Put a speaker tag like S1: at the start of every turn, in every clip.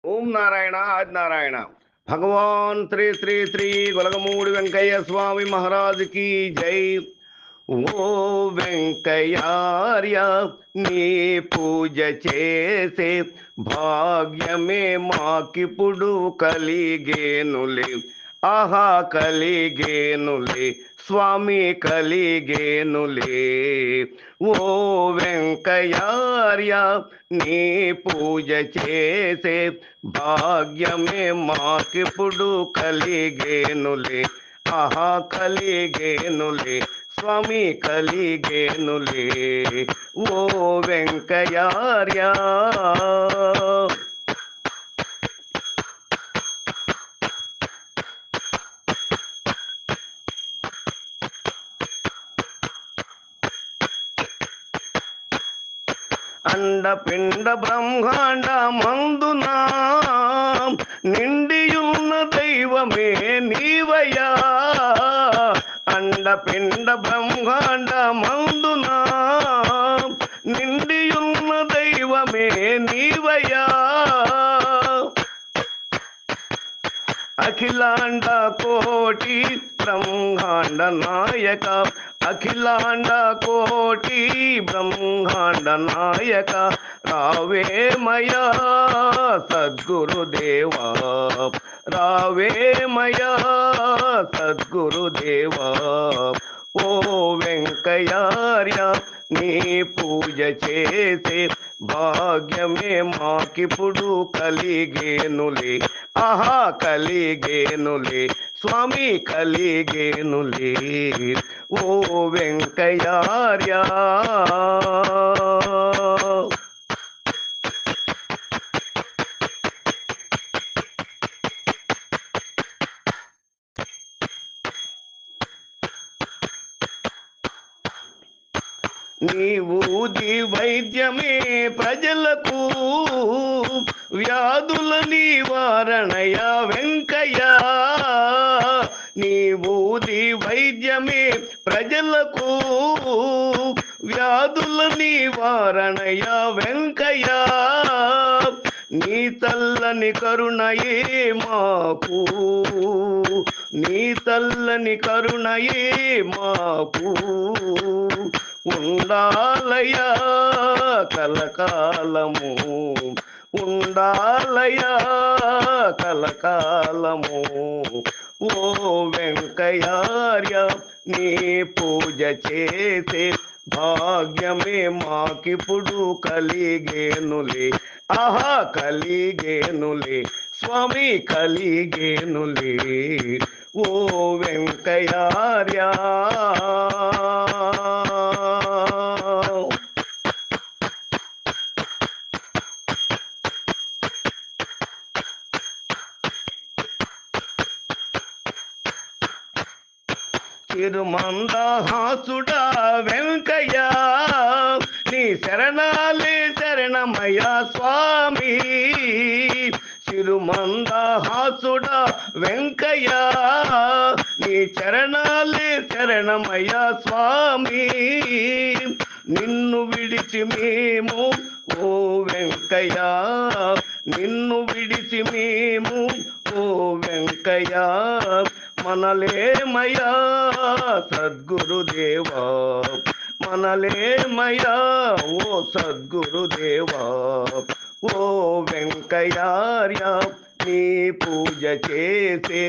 S1: ఓం నారాయణ ఆది నారాయణ. భగవాన్ శ్రీ శ్రీ శ్రీ గొలగమూడి వెంకయ్య స్వామి మహారాజుకి జై. ఓ వెంకయ్యార్య, నీ పూజ చేసే భాగ్యమే మాకిప్పుడు కలిగేనులే. ఆహా కలిగేనులే స్వామి కలిగేనులే. ఓ వెంకయ్యార్య, నీ పూజ చేసే భాగ్యమే మాకిప్పుడు కలిగేనులే. ఆహా కలిగేనులే స్వామి కలిగేనులే. ఓ వెంకయ్యార్య. అండపిండ బ్రహ్మాండ మందునా నిండియున్న దైవమే నీవయ్యా. అండపిండ బ్రహ్మాండ మందునా నిండియున్న దైవమే నీవయ్యా. అఖిలాండ కోటి బ్రహ్మాండ నాయక, అఖిలాండ కోటి బ్రహ్మాండ నాయక, రావేమయా సద్గురుదేవా, రావేమయా సద్గురుదేవా. ఓ వెంకయ్యార్య, నీ పూజ చేసే భాగ్యమే మాకిప్పుడు కలిగేనులే. ఆహా కలిగేనులే స్వామి కలిగేనులే. ఓ వెంకయ్యార్య. నీవూది వైద్యమే ప్రజలకు వ్యాధుల నివారణయ వెంకయ్య. నీవూది వైద్యమే ప్రజలకు వ్యాధుల నివారణయ వెంకయ్య. నీ తల్లని కరుణయే మాకు, నీ తల్లని కరుణయే మాకు ఉండాలయా కలకాలము, ఉండాలయా కలకాలము. ఓ వెంకయ్యార్య, నీ పూజ చేసే భాగ్యమే మాకిప్పుడు కలిగేనులే. ఆహా కలిగేనులే స్వామి కలిగేనులే. ఓ వెంకయ్యార్య. తిరుమందహాసుడా వెంకయ్య, నీ శరణాలే శరణమయ్య స్వామి. తిరుమందహాసుడా వెంకయ్య, నీ చరణాలే శరణమయ్య స్వామి. నిన్ను విడిచి మేము ఓ వెంకయ్య, నిన్ను విడిచి మేము ఓ వెంకయ్య మనలేమయ్యా సద్గురుదేవా, మనలేమయ్యా ఓ సద్గురుదేవా. ఓ వెంకయ్యార్య, నీ పూజ చేసే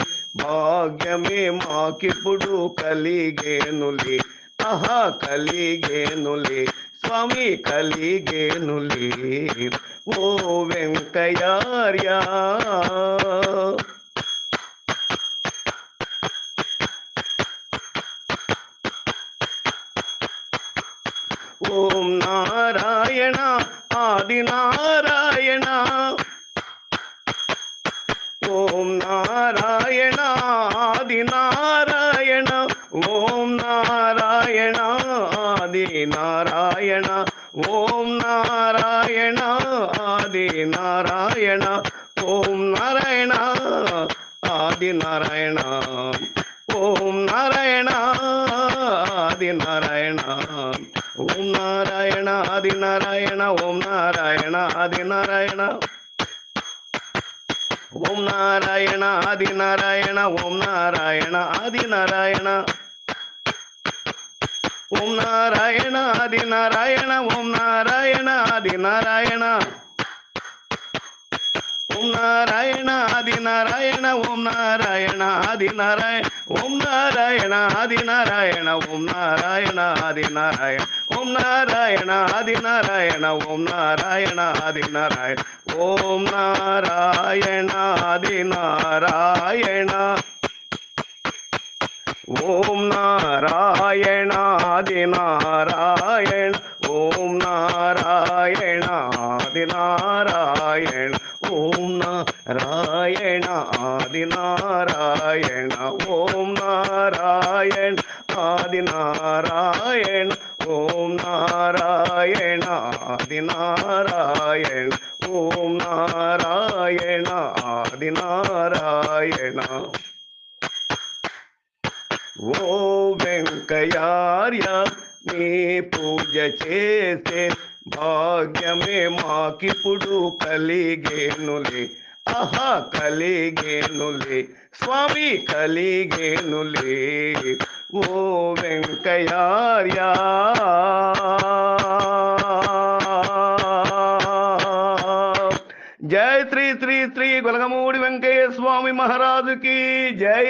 S1: భాగ్యమే మాకిప్పుడు కలిగేనులే. ఆహా కలిగేనులే స్వామి కలిగేనులే. ఓ వెంకయ్యార్య. ఓం నారాయణ ఆది నారాయణ, ఓం నారాయణ ఆది నారాయణ, ఓం నారాయణ ఆది నారాయణ, ఓం నారాయణ ఆది నారాయణ, ఓం నారాయణ ఆది నారాయణ, ఓం నారాయణ ఆది నారాయణ, ఓం నారాయణ ఆది నారాయణ, ఓం నారాయణ ఆది నారాయణ. ఓం నారాయణ ఆది నారాయణ ఓం నారాయణ ఆది నారాయణ ఓం నారాయణ ఆది నారాయణ ఓం నారాయణ ఆది నారాయణ ఓం నారాయణ ఆది నారాయణ ఓం నారాయణ ఆది నారాయణ ఓం నారాయణ ఆది నారాయణ ఓం నారాయణ ఆది నారాయణ ఓం నారాయణ ఆది నారాయణ ఓం నారాయణ ఆది నారాయణ ఓం నారాయణ ఆది నారాయణ ఓం నారాయణ ఆది నారాయణ ఓం నారాయణ ఆది నారాయణ ఓం నారాయణ ఆది నారాయణ ఓం నారాయణ ఆది నారాయణ ఓం నారాయణ ఆది నారాయణ ఓం నారాయణ ఆది నారాయణ ఓ వెంకయ్యార్య నీ పూజ చేసే భాగ్యమే మాకిప్పుడు కలిగేనులే ఆహా కలిగేనులే స్వామి కలిగేనులే ఓ వెంకయ్యార్య జై శ్రీ శ్రీ శ్రీ గొలగమూడి వెంకయ్య స్వామి మహారాజుకి జై.